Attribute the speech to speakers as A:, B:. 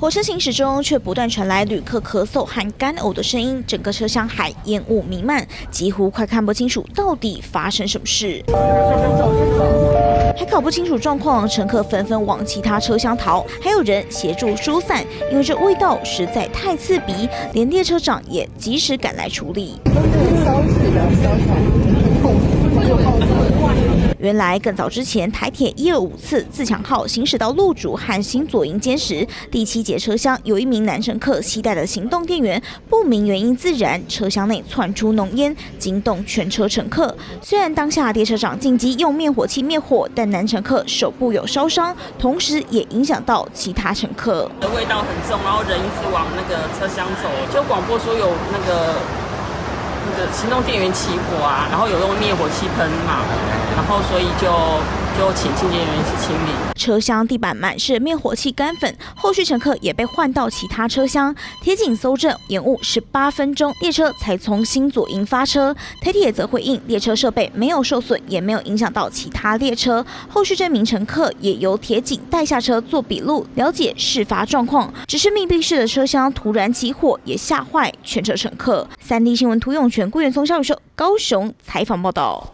A: 火车行驶中，却不断传来旅客咳嗽和干呕的声音，整个车厢还烟雾弥漫，几乎快看不清楚到底发生什么事。还搞不清楚状况，乘客纷纷往其他车厢逃，还有人协助疏散，因为这味道实在太刺鼻，连列车长也及时赶来处理。原来更早之前，台铁125次自强号行驶到路竹和新左营间时，第7节车厢有一名男乘客携带的行动电源不明原因自燃，车厢内窜出浓烟，惊动全车乘客。虽然当下列车长紧急用灭火器灭火，但男乘客手部有烧伤，同时也影响到其他乘客。
B: 味道很重，然后人一直往那个车厢走，就广播说有那个行动电源起火啊，然后有用灭火器喷嘛，然后所以就请清洁员一起清理。
A: 车厢地板满是灭火器干粉，后续乘客也被换到其他车厢。铁警搜证，延误18分钟，列车才从新左营发车。台铁则回应，列车设备没有受损，也没有影响到其他列车。后续这名乘客也由铁警带下车做笔录，了解事发状况。只是密闭式的车厢突然起火，也吓坏全车乘客。3D 新闻涂永全、顾元松、肖宇寿高雄采访报道。